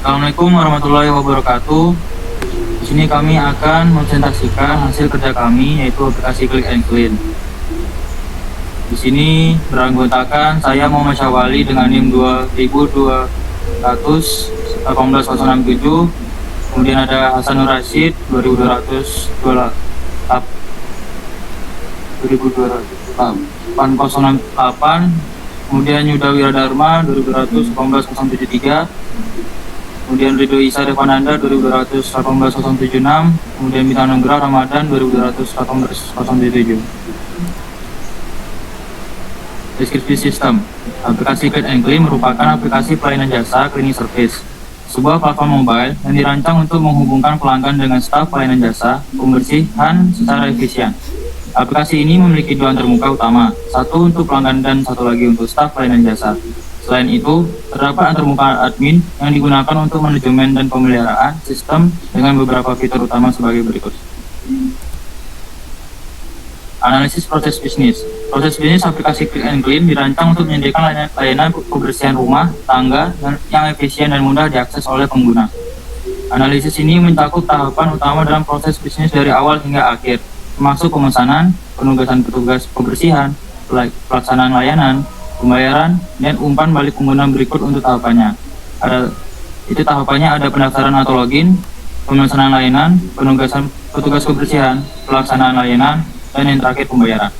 Assalamualaikum warahmatullahi wabarakatuh. Di sini kami akan mempresentasikan hasil kerja kami, yaitu aplikasi Click and Clean. Di sini beranggotakan saya Muhammad Syawali dengan NIM 2200 18067. Kemudian ada Hasan Nur Rashid 808. Kemudian Yuda Wiradharma 2200 kemudian Ridho Isa Devananda 2200 kemudian Bintang Nugraha Ramadan 2200 Deskripsi sistem. Aplikasi Click and Clean merupakan aplikasi pelayanan jasa cleaning service, sebuah platform mobile yang dirancang untuk menghubungkan pelanggan dengan staf pelayanan jasa pembersihan secara efisien. Aplikasi ini memiliki dua antarmuka utama, satu untuk pelanggan dan satu lagi untuk staf pelayanan jasa. Selain itu, terdapat antarmuka admin yang digunakan untuk manajemen dan pemeliharaan sistem dengan beberapa fitur utama sebagai berikut. Analisis proses bisnis. Proses bisnis aplikasi Click and Clean dirancang untuk menyediakan layanan kebersihan rumah tangga yang efisien dan mudah diakses oleh pengguna. Analisis ini mencakup tahapan utama dalam proses bisnis dari awal hingga akhir, termasuk pemesanan, penugasan petugas kebersihan, pelaksanaan layanan, pembayaran, dan umpan balik pengguna berikut untuk tahapannya. Tahapannya ada pendaftaran atau login, pemesanan layanan, penugasan petugas kebersihan, pelaksanaan layanan, dan yang terakhir pembayaran.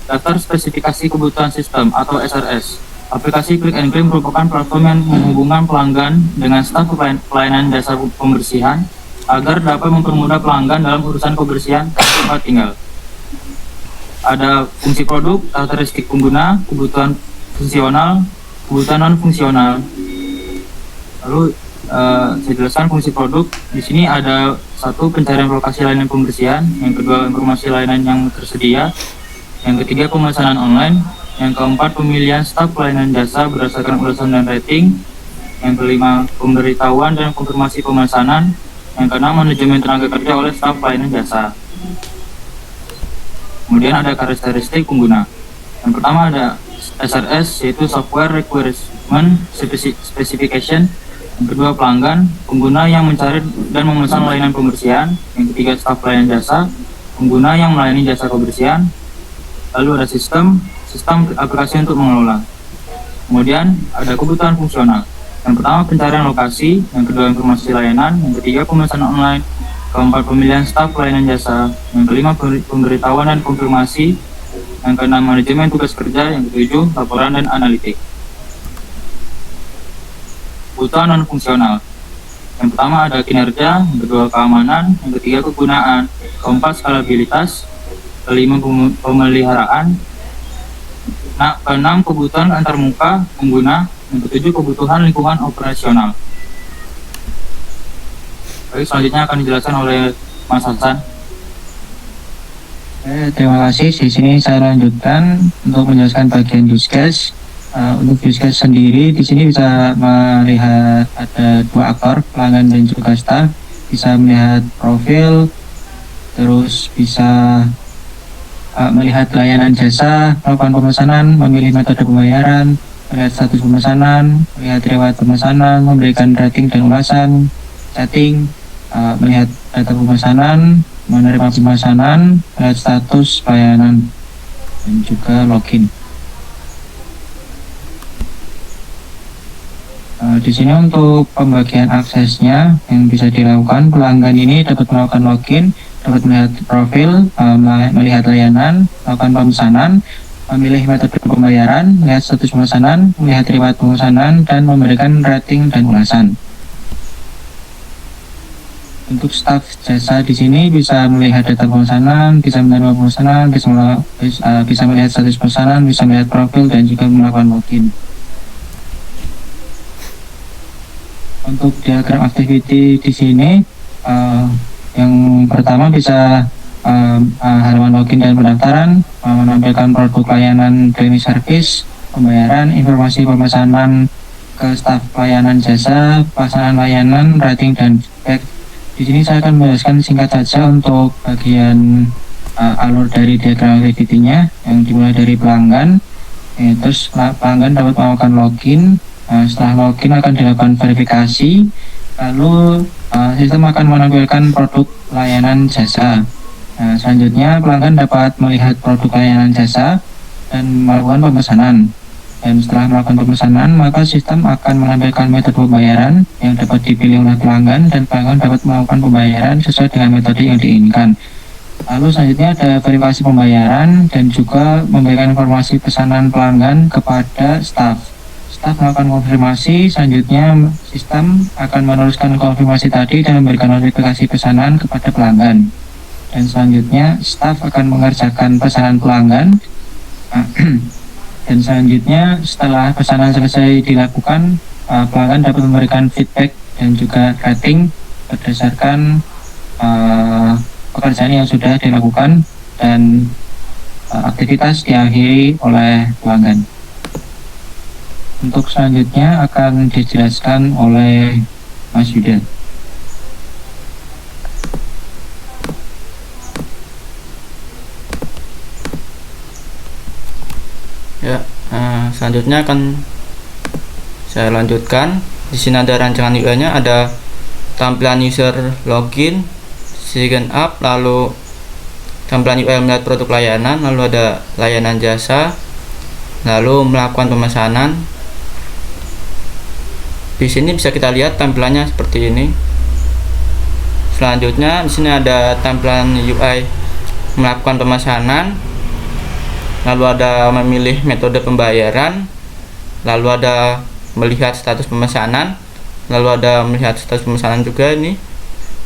Daftar spesifikasi kebutuhan sistem atau SRS. Aplikasi Click and Clean merupakan platform yang menghubungkan pelanggan dengan staf pelayanan jasa pembersihan agar dapat mempermudah pelanggan dalam urusan kebersihan tempat tinggal. Ada fungsi produk, karakteristik pengguna, kebutuhan fungsional, kebutuhan non-fungsional. Lalu saya jelaskan fungsi produk. Di sini ada satu, pencarian lokasi layanan pembersihan, yang kedua informasi layanan yang tersedia, yang ketiga pemesanan online, yang keempat pemilihan staf pelayanan jasa berdasarkan ulasan dan rating, yang kelima pemberitahuan dan konfirmasi pemesanan, yang keenam manajemen tenaga kerja oleh staf pelayanan jasa. Kemudian ada karakteristik pengguna. Yang pertama ada SRS, yaitu Software Requirement Specification. Yang kedua pelanggan, pengguna yang mencari dan memesan layanan pembersihan. Yang ketiga staf pelayanan jasa, pengguna yang melayani jasa kebersihan. Lalu ada sistem aplikasi untuk mengelola. Kemudian ada kebutuhan fungsional. Yang pertama pencarian lokasi, yang kedua informasi layanan, yang ketiga pemesanan online, keempat pemilihan staf pelayanan jasa, yang kelima pemberitahuan dan konfirmasi, yang keenam manajemen tugas kerja, yang ketujuh laporan dan analitik. Kebutuhan non fungsional. Yang pertama ada kinerja, yang kedua keamanan, yang ketiga kegunaan, keempat skalabilitas, kelima pemeliharaan, keenam kebutuhan antarmuka pengguna, yang ketujuh kebutuhan lingkungan operasional. Baik, selanjutnya akan dijelaskan oleh Mas Hasan. Terima kasih. Di sini saya lanjutkan untuk menjelaskan bagian use case. Untuk use case sendiri, di sini bisa melihat ada dua aktor, pelanggan dan juga staff. Bisa melihat profil, terus bisa melihat layanan jasa, melakukan pemesanan, memilih metode pembayaran, melihat status pemesanan, melihat riwayat pemesanan, memberikan rating dan ulasan, chatting, melihat data pemesanan, menerima pemesanan, melihat status pelayanan, dan juga login. Di sini untuk pembagian aksesnya yang bisa dilakukan, pelanggan ini dapat melakukan login, dapat melihat profil, melihat layanan, melakukan pemesanan, memilih metode pembayaran, melihat status pemesanan, melihat riwayat pemesanan, dan memberikan rating dan ulasan. Untuk staf jasa di sini bisa melihat data pemesanan, bisa menerima pemesanan, bisa melihat status pemesanan, bisa melihat profil, dan juga melakukan login. Untuk diagram activity di sini, yang pertama bisa halaman login dan pendaftaran, menampilkan produk layanan cleaning service, pembayaran, informasi pemesanan ke staf pelayanan jasa, pelaksanaan layanan, rating, dan feedback. Di sini saya akan menjelaskan singkat saja untuk bagian alur dari diagram activity-nya, yang dimulai dari pelanggan. Terus pelanggan dapat melakukan login, Setelah login akan dilakukan verifikasi, lalu sistem akan menampilkan produk layanan jasa. Selanjutnya pelanggan dapat melihat produk layanan jasa dan melakukan pemesanan. Dan setelah melakukan pemesanan, maka sistem akan menampilkan metode pembayaran yang dapat dipilih oleh pelanggan dan pelanggan dapat melakukan pembayaran sesuai dengan metode yang diinginkan. Lalu selanjutnya ada verifikasi pembayaran dan juga memberikan informasi pesanan pelanggan kepada staf. Staf melakukan konfirmasi, selanjutnya sistem akan meneruskan konfirmasi tadi dan memberikan notifikasi pesanan kepada pelanggan. Dan selanjutnya staf akan mengerjakan pesanan pelanggan. Dan selanjutnya setelah pesanan selesai dilakukan, pelanggan dapat memberikan feedback dan juga rating berdasarkan pekerjaan yang sudah dilakukan dan aktivitas diakhiri oleh pelanggan. Untuk selanjutnya akan dijelaskan oleh Mas Yuda. Ya, selanjutnya akan saya lanjutkan. Di sini ada rancangan UI-nya, ada tampilan user login, sign up, lalu tampilan UI melihat produk layanan, lalu ada layanan jasa, lalu melakukan pemesanan. Di sini bisa kita lihat tampilannya seperti ini. Selanjutnya di sini ada tampilan UI melakukan pemesanan, lalu ada memilih metode pembayaran, lalu ada melihat status pemesanan, lalu ada melihat status pemesanan juga ini,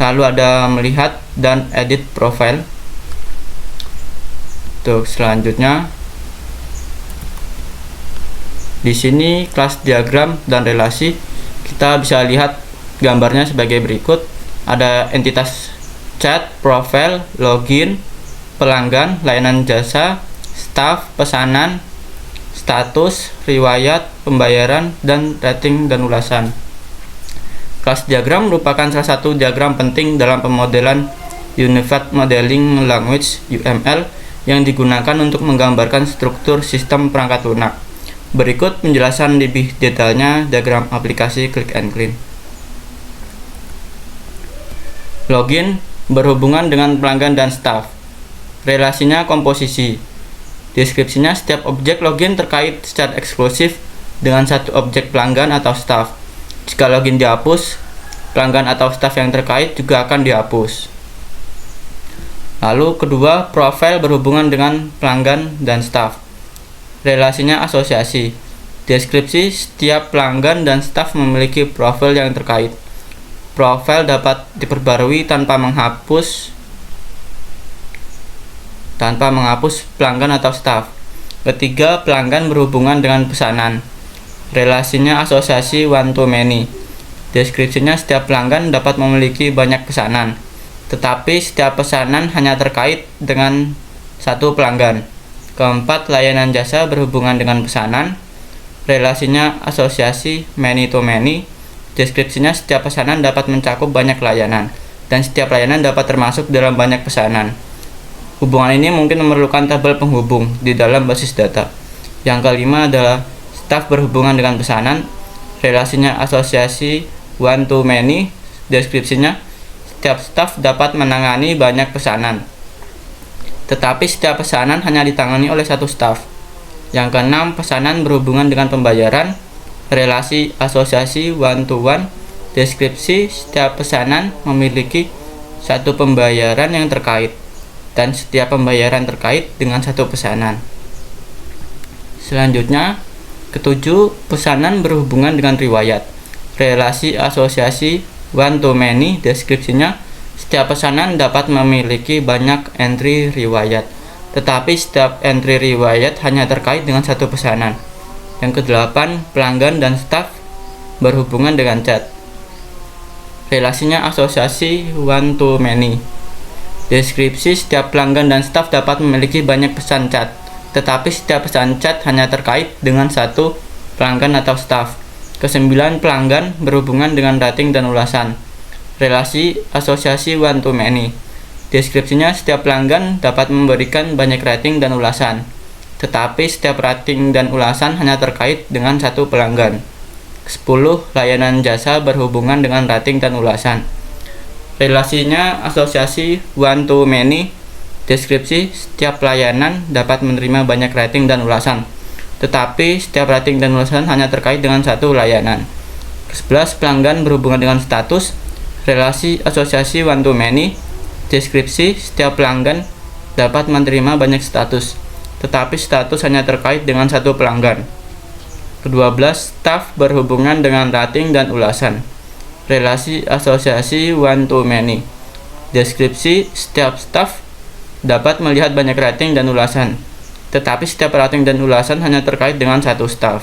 lalu ada melihat dan edit profile. Untuk selanjutnya di sini kelas diagram dan relasi, kita bisa lihat gambarnya sebagai berikut. Ada entitas chat, profile, login, pelanggan, layanan jasa, staf, pesanan, status, riwayat, pembayaran, dan rating dan ulasan. Kelas diagram merupakan salah satu diagram penting dalam pemodelan Unified Modeling Language (UML) yang digunakan untuk menggambarkan struktur sistem perangkat lunak. Berikut penjelasan lebih detailnya diagram aplikasi Click and Clean. Login berhubungan dengan pelanggan dan staf. Relasinya komposisi. Deskripsinya, setiap objek login terkait secara eksklusif dengan satu objek pelanggan atau staf. Jika login dihapus, pelanggan atau staf yang terkait juga akan dihapus. Lalu kedua, profil berhubungan dengan pelanggan dan staf. Relasinya asosiasi. Deskripsi, setiap pelanggan dan staf memiliki profil yang terkait. Profil dapat diperbarui tanpa menghapus pelanggan atau staf. Ketiga, pelanggan berhubungan dengan pesanan. Relasinya asosiasi one to many. Deskripsinya, setiap pelanggan dapat memiliki banyak pesanan, tetapi setiap pesanan hanya terkait dengan satu pelanggan. Keempat, layanan jasa berhubungan dengan pesanan. Relasinya asosiasi many to many. Deskripsinya, setiap pesanan dapat mencakup banyak layanan, dan setiap layanan dapat termasuk dalam banyak pesanan. Hubungan ini mungkin memerlukan tabel penghubung di dalam basis data. Yang kelima adalah staf berhubungan dengan pesanan. Relasinya asosiasi one to many. Deskripsinya, setiap staf dapat menangani banyak pesanan, tetapi setiap pesanan hanya ditangani oleh satu staf. Yang keenam, pesanan berhubungan dengan pembayaran. Relasi asosiasi one to one. Deskripsi, setiap pesanan memiliki satu pembayaran yang terkait, dan setiap pembayaran terkait dengan satu pesanan. Selanjutnya, ketujuh, pesanan berhubungan dengan riwayat. Relasi asosiasi one to many. Deskripsinya, setiap pesanan dapat memiliki banyak entry riwayat, tetapi setiap entry riwayat hanya terkait dengan satu pesanan. Yang kedelapan, pelanggan dan staf berhubungan dengan chat. Relasinya asosiasi one to many. Deskripsi, setiap pelanggan dan staf dapat memiliki banyak pesan chat, tetapi setiap pesan chat hanya terkait dengan satu pelanggan atau staf. Kesembilan, pelanggan berhubungan dengan rating dan ulasan. Relasi asosiasi one to many. Deskripsinya, setiap pelanggan dapat memberikan banyak rating dan ulasan, tetapi setiap rating dan ulasan hanya terkait dengan satu pelanggan. 10. Layanan jasa berhubungan dengan rating dan ulasan. Relasinya asosiasi one to many. Deskripsi, setiap layanan dapat menerima banyak rating dan ulasan, tetapi setiap rating dan ulasan hanya terkait dengan satu layanan. 11. Pelanggan berhubungan dengan status. Relasi asosiasi one to many. Deskripsi, setiap pelanggan dapat menerima banyak status, tetapi status hanya terkait dengan satu pelanggan. 12. Staf berhubungan dengan rating dan ulasan. Relasi asosiasi one to many. Deskripsi, setiap staf dapat melihat banyak rating dan ulasan, tetapi setiap rating dan ulasan hanya terkait dengan satu staf.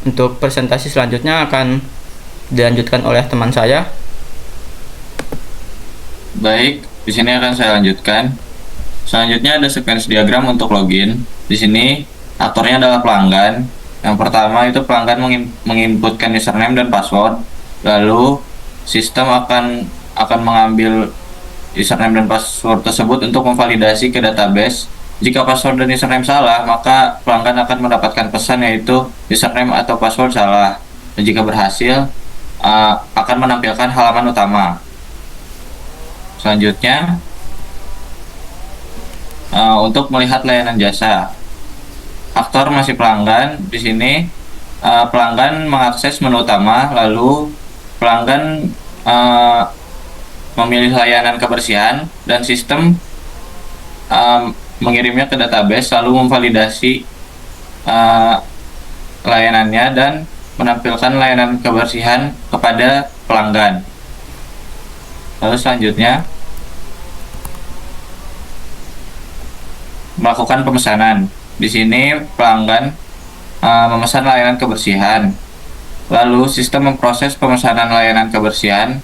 Untuk presentasi selanjutnya akan dilanjutkan oleh teman saya. Baik, di sini akan saya lanjutkan. Selanjutnya ada sequence diagram untuk login. Di sini aktornya adalah pelanggan. Yang pertama itu pelanggan menginputkan username dan password. Lalu sistem akan mengambil username dan password tersebut untuk memvalidasi ke database. Jika password dan username salah, maka pelanggan akan mendapatkan pesan yaitu username atau password salah. Dan jika berhasil, akan menampilkan halaman utama. Selanjutnya, untuk melihat layanan jasa, aktor masih pelanggan. Di sini pelanggan mengakses menu utama, lalu pelanggan memilih layanan kebersihan dan sistem mengirimnya ke database, lalu memvalidasi layanannya dan menampilkan layanan kebersihan kepada pelanggan. Lalu selanjutnya melakukan pemesanan. Di sini pelanggan memesan layanan kebersihan. Lalu sistem memproses pemesanan layanan kebersihan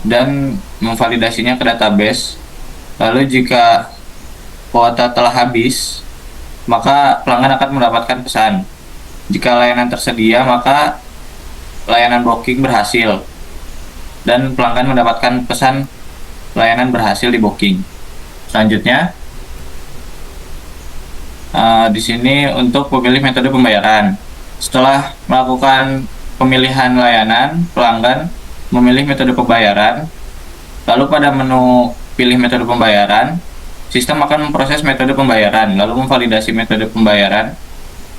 dan memvalidasinya ke database. Lalu jika kuota telah habis, maka pelanggan akan mendapatkan pesan. Jika layanan tersedia, maka layanan booking berhasil dan pelanggan mendapatkan pesan layanan berhasil di booking. Selanjutnya, di sini untuk memilih metode pembayaran. Setelah melakukan pemilihan layanan, pelanggan memilih metode pembayaran. Lalu pada menu pilih metode pembayaran, sistem akan memproses metode pembayaran, lalu memvalidasi metode pembayaran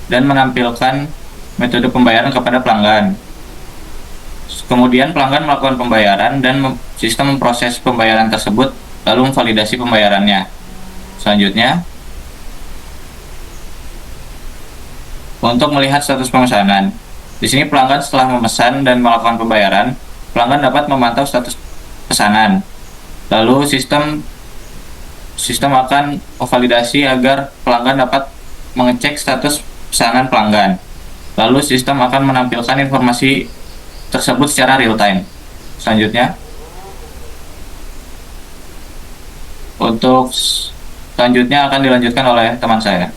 dan menampilkan metode pembayaran kepada pelanggan. Kemudian pelanggan melakukan pembayaran dan sistem memproses pembayaran tersebut lalu memvalidasi pembayarannya. Selanjutnya, untuk melihat status pemesanan. Di sini pelanggan setelah memesan dan melakukan pembayaran, pelanggan dapat memantau status pesanan. Lalu sistem akan memvalidasi agar pelanggan dapat mengecek status pesanan pelanggan. Lalu sistem akan menampilkan informasi tersebut secara real time. Selanjutnya, untuk selanjutnya akan dilanjutkan oleh teman saya.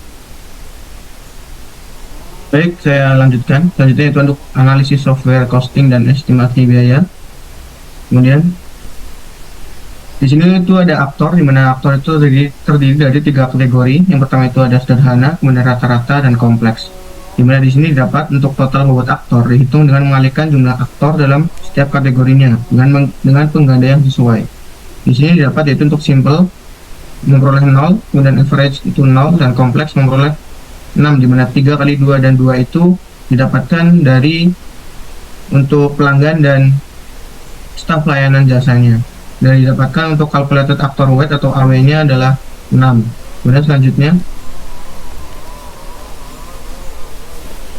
Baik, saya lanjutkan. Selanjutnya itu untuk analisis software costing dan estimasi biaya. Kemudian di sini itu ada aktor, di mana aktor itu terdiri dari 3 kategori. Yang pertama itu ada sederhana, kemudian rata-rata, dan kompleks. Di mana di sini dapat untuk total bobot aktor dihitung dengan mengalihkan jumlah aktor dalam setiap kategorinya dengan penggandaian sesuai. Di sini dapat yaitu untuk simple memperoleh 0, kemudian average itu 0, dan kompleks memperoleh 6, di mana 3 kali 2 dan 2 itu didapatkan dari untuk pelanggan dan staf layanan jasanya. Dan didapatkan untuk calculated actor weight atau AW-nya adalah 6. Kemudian selanjutnya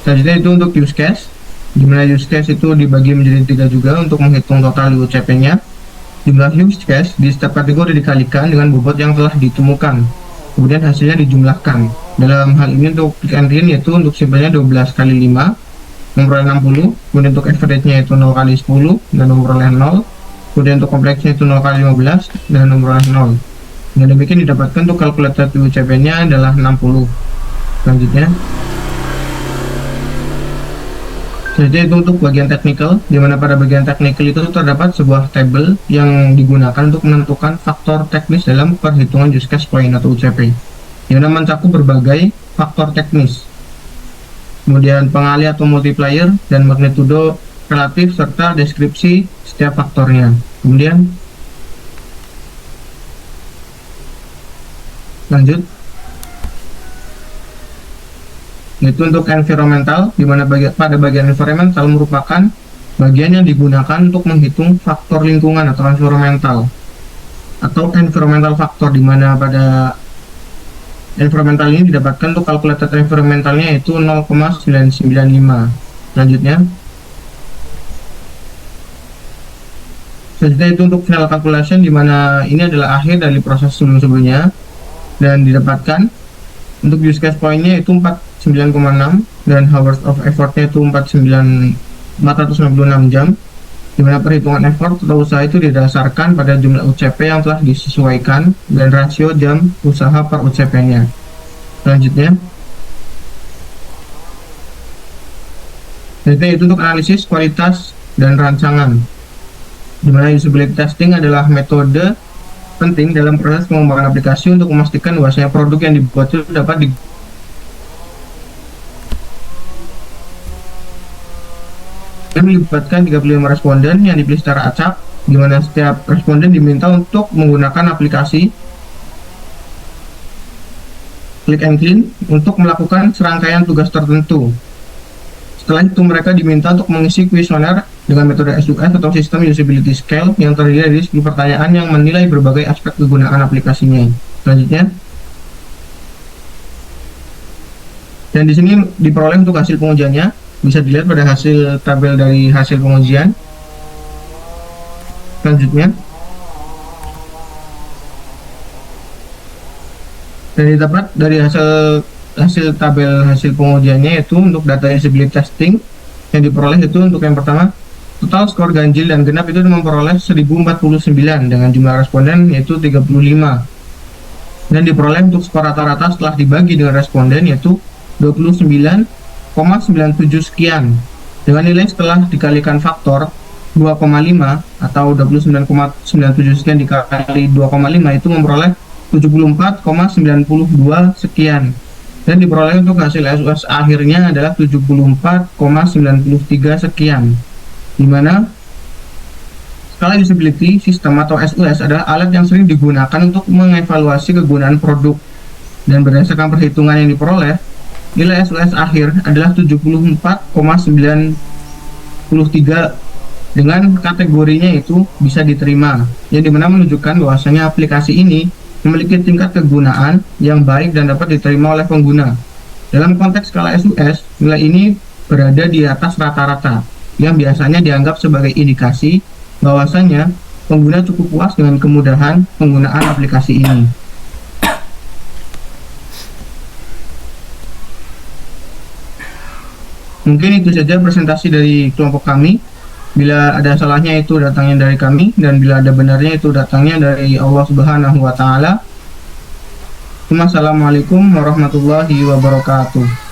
itu untuk use case, di mana use case itu dibagi menjadi 3 juga untuk menghitung total UCP-nya. Jumlah use case di setiap kategori dikalikan dengan bobot yang telah ditemukan, kemudian hasilnya dijumlahkan. Dalam hal ini untuk click and run yaitu untuk simpelnya 12 kali 5 memperoleh 60, kemudian untuk average-nya itu 0 kali 10 dan memperoleh 0, kemudian untuk kompleksnya itu 0 kali 15 dan memperoleh 0. Dengan demikian didapatkan untuk calculated UCP-nya adalah 60. Selanjutnya itu untuk bagian technical, di mana pada bagian technical itu terdapat sebuah tabel yang digunakan untuk menentukan faktor teknis dalam perhitungan use case point atau UCP, yang mencakup berbagai faktor teknis. kemudian pengali atau multiplier, dan magnitudo relatif serta deskripsi setiap faktornya. Kemudian lanjut. Itu untuk environmental, di mana pada bagian environmental merupakan bagian yang digunakan untuk menghitung faktor lingkungan atau environmental faktor, di mana pada environmental ini didapatkan untuk calculated environmentalnya yaitu 0,995. Selanjutnya itu untuk final calculation, di mana ini adalah akhir dari proses sebelumnya, dan didapatkan untuk use case point-nya itu 49,6 dan hours of effort-nya itu 496 jam, di mana perhitungan effort atau usaha itu didasarkan pada jumlah UCP yang telah disesuaikan dan rasio jam usaha per UCP-nya. Selanjutnya itu untuk analisis kualitas dan rancangan, di mana usability testing adalah metode penting dalam proses pengembangan aplikasi untuk memastikan bahwasanya produk yang dibuat itu dapat melibatkan 35 responden yang dipilih secara acak, di mana setiap responden diminta untuk menggunakan aplikasi Click and Clean untuk melakukan serangkaian tugas tertentu. Setelah itu mereka diminta untuk mengisi kuesioner dengan metode SUS atau System Usability Scale yang terdiri dari 10 pertanyaan yang menilai berbagai aspek kegunaan aplikasinya. Selanjutnya, dan di sini diperoleh untuk hasil pengujiannya, bisa dilihat pada hasil tabel dari hasil pengujian. Selanjutnya, dan didapat dari hasil tabel hasil pengujiannya itu untuk data usability testing yang diperoleh itu untuk yang pertama, total skor ganjil dan genap itu memperoleh 1049 dengan jumlah responden yaitu 35, dan diperoleh untuk skor rata-rata setelah dibagi dengan responden yaitu 29,97 sekian, dengan nilai setelah dikalikan faktor 2,5 atau 29,97 sekian dikali 2,5 itu memperoleh 74,92 sekian, dan diperoleh untuk hasil SUS akhirnya adalah 74,93 sekian, di mana skala usability system atau SUS adalah alat yang sering digunakan untuk mengevaluasi kegunaan produk, dan berdasarkan perhitungan yang diperoleh, nilai SUS akhir adalah 74,93 dengan kategorinya itu bisa diterima, yang dimana menunjukkan bahwasanya aplikasi ini memiliki tingkat kegunaan yang baik dan dapat diterima oleh pengguna. Dalam konteks skala SUS, nilai ini berada di atas rata-rata, yang biasanya dianggap sebagai indikasi bahwasanya pengguna cukup puas dengan kemudahan penggunaan aplikasi ini. Mungkin itu saja presentasi dari kelompok kami. Bila ada salahnya itu datangnya dari kami, dan bila ada benarnya itu datangnya dari Allah Subhanahu wa Ta'ala. Assalamualaikum warahmatullahi wabarakatuh.